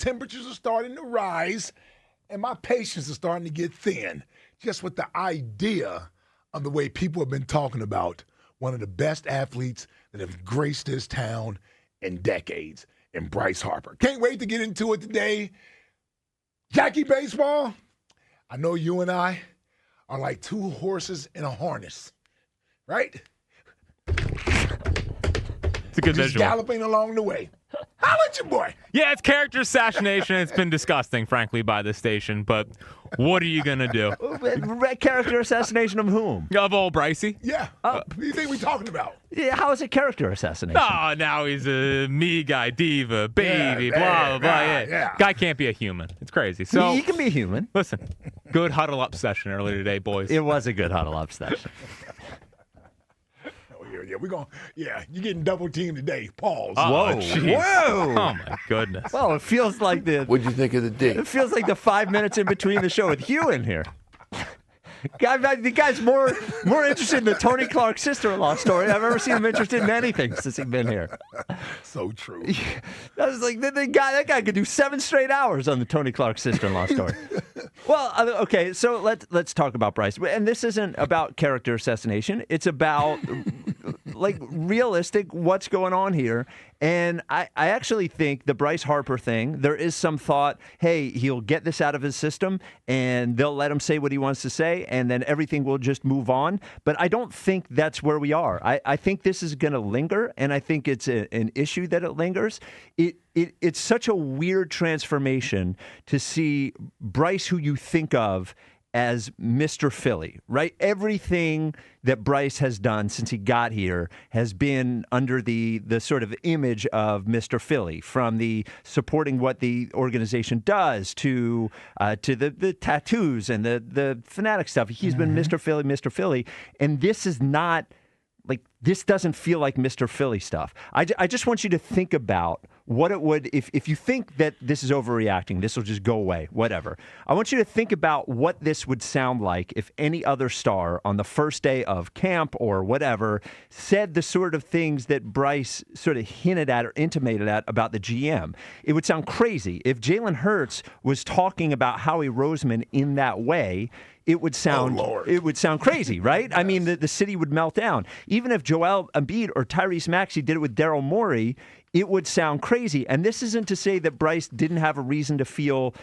temperatures are starting to rise, and my patience is starting to get thin, just with the idea of the way people have been talking about one of the best athletes that have graced this town in decades, and Bryce Harper. Can't wait to get into it today. Jackie Baseball, I know you and I are like two horses in a harness, right? It's a good Just visual. galloping along the way. How about you, boy? Yeah, it's character assassination. It's been disgusting, frankly, by this station. But what are you going to do? Character assassination of whom? Of old Brycey? Yeah. What do you think we're talking about? Yeah, how is it character assassination? Oh, now he's a me guy, diva, baby, blah, blah, blah. Yeah. Guy can't be a human. It's crazy. So He can be human. listen, good huddle up session earlier today, boys. It was a good huddle up session. You're getting double teamed today. Pause. Oh, Whoa. jeez. Whoa. Oh, my goodness. Well, it feels like What'd you think of the D? It feels like the 5 minutes in between the show with Hugh in here. The guy's more interested in the Tony Clark sister-in-law story. I've ever seen him interested in anything since he's been here. So true. I was like, that guy could do 7 straight hours on the Tony Clark sister-in-law story. Well, okay, so let's talk about Bryce. And this isn't about character assassination. It's about like realistic what's going on here. And I actually think the Bryce Harper thing, there is some thought, hey, he'll get this out of his system and they'll let him say what he wants to say and then everything will just move on. But I don't think that's where we are. I think this is going to linger, and I think it's an issue that it lingers. It's such a weird transformation to see Bryce, who you think of as Mr. Philly, right? Everything that Bryce has done since he got here has been under the sort of image of Mr. Philly, from the supporting what the organization does to the tattoos and the fanatic stuff. He's been Mr. Philly, and this is not like, this doesn't feel like Mr. Philly stuff. I just want you to think about what it would, if you think that this is overreacting, this will just go away, whatever. I want you to think about what this would sound like if any other star on the first day of camp or whatever said the sort of things that Bryce sort of hinted at or intimated at about the GM. It would sound crazy. If Jalen Hurts was talking about Howie Roseman in that way, it would sound crazy, right? Yes. I mean, the city would melt down. Even if Joel Embiid or Tyrese Maxey did it with Daryl Morey, it would sound crazy. And this isn't to say that Bryce didn't have a reason to feel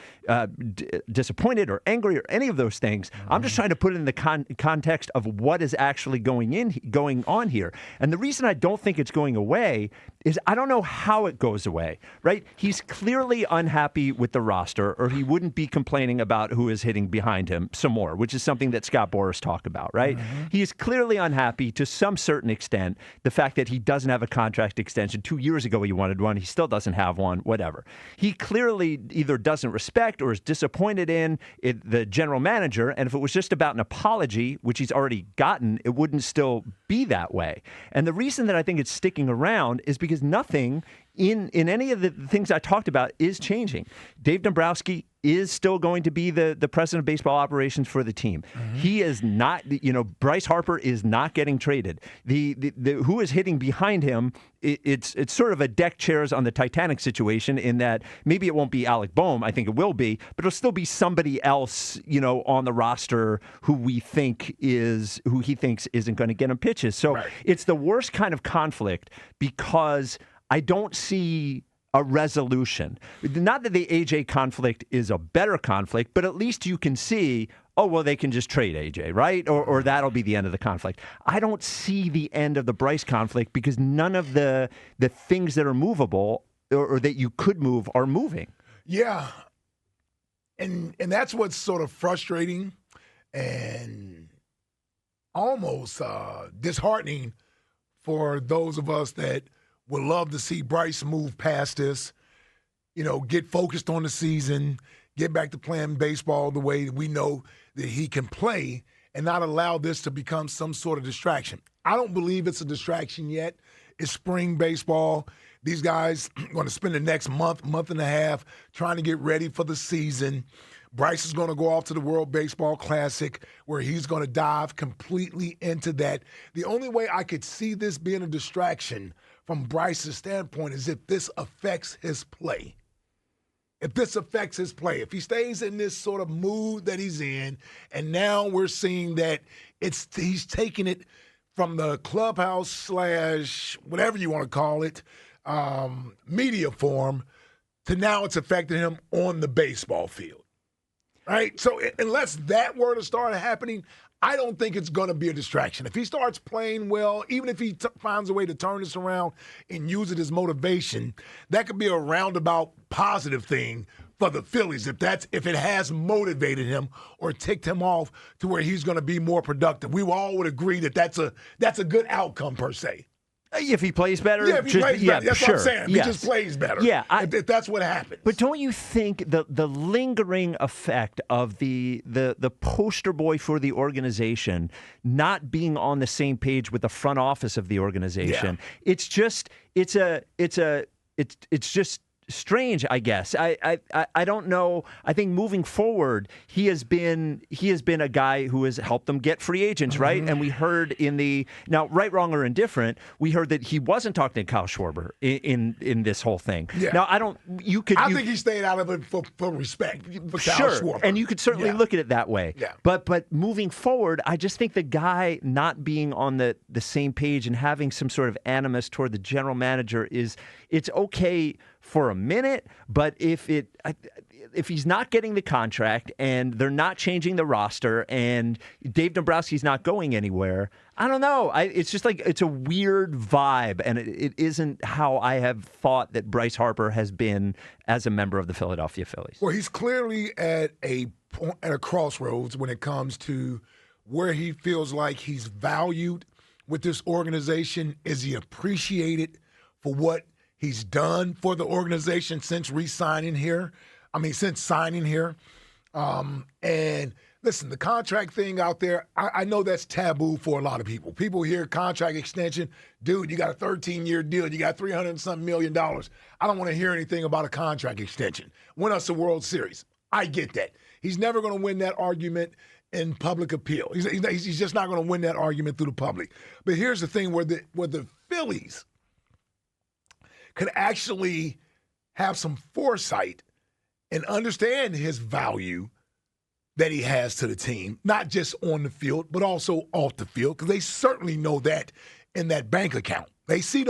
disappointed or angry or any of those things. I'm just trying to put it in the context of what is actually going on here. And the reason I don't think it's going away is I don't know how it goes away, right? He's clearly unhappy with the roster, or he wouldn't be complaining about who is hitting behind him some more, which is something that Scott Boras talked about, right? He is clearly unhappy to some certain extent. The fact that he doesn't have a contract extension. 2 years ago he wanted one, he still doesn't have one, whatever. He clearly either doesn't respect or is disappointed in the general manager, and if it was just about an apology, which he's already gotten, it wouldn't still be that way. And the reason that I think it's sticking around is because nothing in any of the things I talked about is changing. Dave Dombrowski is still going to be the president of baseball operations for the team. He is not, Bryce Harper is not getting traded. The who is hitting behind him, it's sort of a deck chairs on the Titanic situation, in that maybe it won't be Alec Boehm, I think it will be, but it'll still be somebody else, on the roster who he thinks isn't going to get him pitches. So It's the worst kind of conflict, because I don't see a resolution. Not that the AJ conflict is a better conflict, but at least you can see, oh, well, they can just trade AJ, right? Or that'll be the end of the conflict. I don't see the end of the Bryce conflict, because none of the things that are movable or that you could move are moving. Yeah. And that's what's sort of frustrating and almost disheartening for those of us that would love to see Bryce move past this, get focused on the season, get back to playing baseball the way we know that he can play, and not allow this to become some sort of distraction. I don't believe it's a distraction yet. It's spring baseball. These guys are going to spend the next month and a half trying to get ready for the season. Bryce is going to go off to the World Baseball Classic, where he's going to dive completely into that. The only way I could see this being a distraction from Bryce's standpoint is if this affects his play. if this affects his play, if he stays in this sort of mood that he's in, and now we're seeing that he's taking it from the clubhouse / whatever you want to call it, media form, to now it's affecting him on the baseball field, right? So unless that were to start happening, I don't think it's going to be a distraction. If he starts playing well, even if he finds a way to turn this around and use it as motivation, that could be a roundabout positive thing for the Phillies if it has motivated him or ticked him off to where he's going to be more productive. We all would agree that that's a good outcome per se. If he plays better? Yeah, if he plays better. That's sure. what I'm saying. If he just plays better. Yeah, if that's what happens. But don't you think the lingering effect of the poster boy for the organization not being on the same page with the front office of the organization, it's just strange, I guess. I don't know. I think moving forward, he has been a guy who has helped them get free agents, right? And we heard now, right, wrong, or indifferent, we heard that he wasn't talking to Kyle Schwarber in this whole thing. Yeah. Now, I think he stayed out of it for respect for Kyle Schwarber. And you could certainly look at it that way. Yeah. But moving forward, I just think the guy not being on the same page and having some sort of animus toward the general manager it's okay for a minute, but if he's not getting the contract and they're not changing the roster and Dave Dombrowski's not going anywhere, I don't know. It's just like it's a weird vibe, and it isn't how I have thought that Bryce Harper has been as a member of the Philadelphia Phillies. Well, he's clearly at a crossroads when it comes to where he feels like he's valued with this organization. Is he appreciated for what he's done for the organization since signing here. And listen, the contract thing out there, I know that's taboo for a lot of people. People hear contract extension. Dude, you got a 13-year deal. You got $300-something million. I don't want to hear anything about a contract extension. Win us a World Series. I get that. He's never going to win that argument in public appeal. He's just not going to win that argument through the public. But here's the thing where the Phillies could actually have some foresight and understand his value that he has to the team, not just on the field, but also off the field, because they certainly know that in that bank account. They see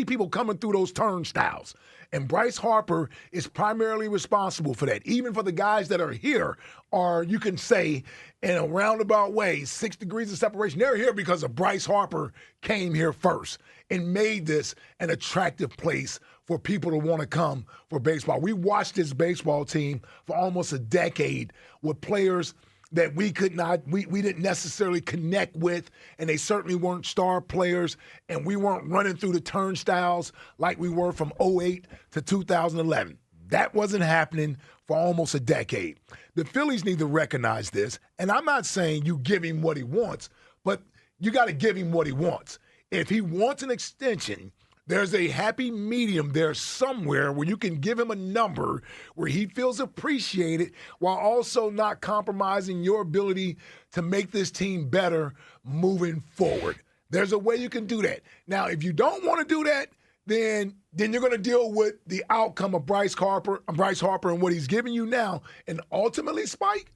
people coming through those turnstiles. And Bryce Harper is primarily responsible for that. Even for the guys that are here, or you can say in a roundabout way, 6 degrees of separation. They're here because of Bryce Harper came here first and made this an attractive place for people to want to come for baseball. We watched this baseball team for almost a decade with players that we didn't necessarily connect with, and they certainly weren't star players, and we weren't running through the turnstiles like we were from 2008 to 2011. That wasn't happening for almost a decade. The Phillies need to recognize this, and I'm not saying you give him what he wants, but you got to give him what he wants. If he wants an extension, there's a happy medium there somewhere where you can give him a number where he feels appreciated while also not compromising your ability to make this team better moving forward. There's a way you can do that. Now, if you don't want to do that, then you're going to deal with the outcome of Bryce Harper and what he's giving you now. And ultimately, Spike,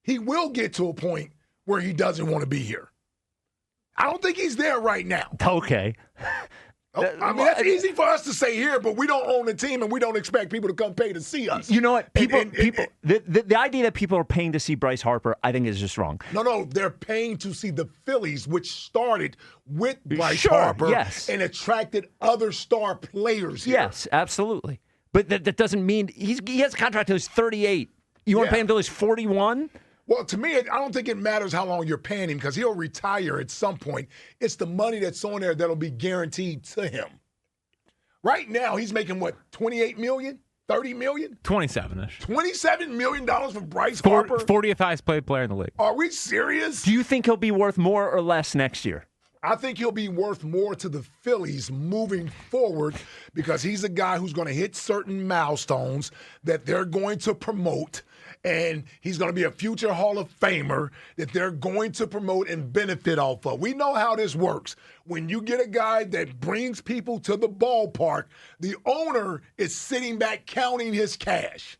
he will get to a point where he doesn't want to be here. I don't think he's there right now. Okay. I mean, that's easy for us to say here, but we don't own the team and we don't expect people to come pay to see us. You know what? The idea that people are paying to see Bryce Harper, I think is just wrong. No, they're paying to see the Phillies, which started with Bryce Harper and attracted other star players here. Yes, absolutely. But that doesn't mean he has a contract until he's 38. You want to pay him until he's 41? Well, to me, I don't think it matters how long you're paying him because he'll retire at some point. It's the money that's on there that'll be guaranteed to him. Right now, he's making, what, $28 million? $30 million? 27-ish. $27 million for Bryce Harper? 40th highest paid player in the league. Are we serious? Do you think he'll be worth more or less next year? I think he'll be worth more to the Phillies moving forward because he's a guy who's going to hit certain milestones that they're going to promote, and he's going to be a future Hall of Famer that they're going to promote and benefit off of. We know how this works. When you get a guy that brings people to the ballpark, the owner is sitting back counting his cash.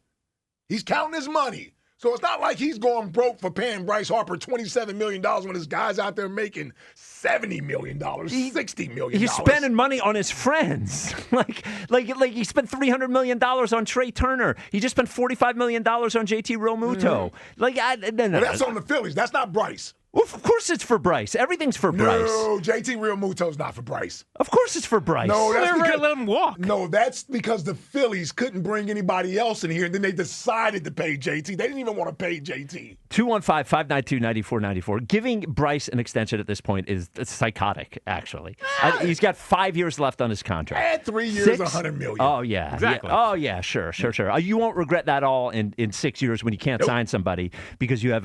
He's counting his money. So it's not like he's going broke for paying Bryce Harper $27 million when this guy's out there making $70 million, $60 million. He's spending money on his friends. like he spent $300 million on Trey Turner. He just spent $45 million on JT Realmuto. Well, that's on the Phillies. That's not Bryce. Well, of course it's for Bryce. Everything's for Bryce. No, JT Realmuto's not for Bryce. Of course it's for Bryce. No, that's They're because let him walk. No, that's because the Phillies couldn't bring anybody else in here, and then they decided to pay JT. They didn't even want to pay JT. 215-592-9494. Giving Bryce an extension at this point is psychotic, actually. He's got 5 years left on his contract. Add 3 years, $100 million. Oh, yeah. Exactly. Yeah. Oh, yeah, sure. You won't regret that all in 6 years when you can't sign somebody because you have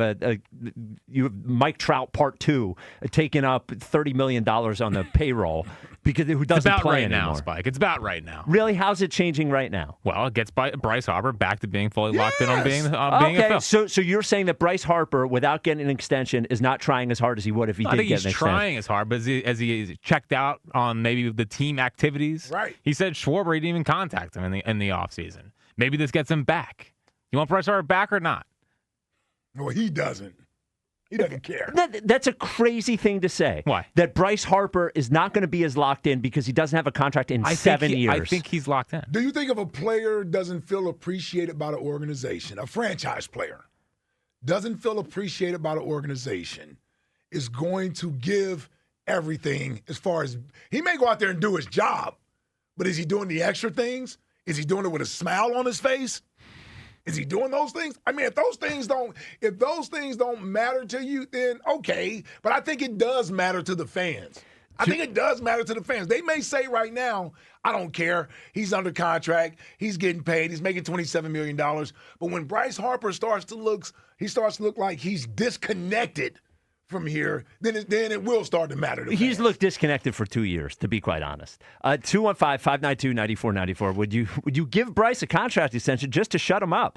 you have Mike Trout Part 2 taking up $30 million on the payroll because who doesn't it's about play right anymore. now, Spike. It's about right now. Really? How's it changing right now? Well, it gets Bryce Harper back to being fully locked in on being Okay, a Phil. so you're saying that Bryce Harper, without getting an extension, is not trying as hard as he would if he I did think get he's an extension? trying as hard, but as he is checked out on maybe the team activities, right? He said Schwarber didn't even contact him in the offseason. Maybe this gets him back. You want Bryce Harper back or not? Well, he doesn't. He doesn't care. That's a crazy thing to say. Why? That Bryce Harper is not going to be as locked in because he doesn't have a contract in 7 years. I think he's locked in. Do you think if a player doesn't feel appreciated by the organization, a franchise player doesn't feel appreciated by the organization, is going to give everything as far as he may go out there and do his job, but is he doing the extra things? Is he doing it with a smile on his face? Is he doing those things? I mean, if those things don't matter to you, then okay. But I think it does matter to the fans. I think it does matter to the fans. They may say right now, I don't care. He's under contract. He's getting paid. He's making $27 million. But when Bryce Harper starts to look like he's disconnected from here, then it will start to matter to fans. He's looked disconnected for 2 years, to be quite honest. 215-592-9494. Would you give Bryce a contract extension just to shut him up?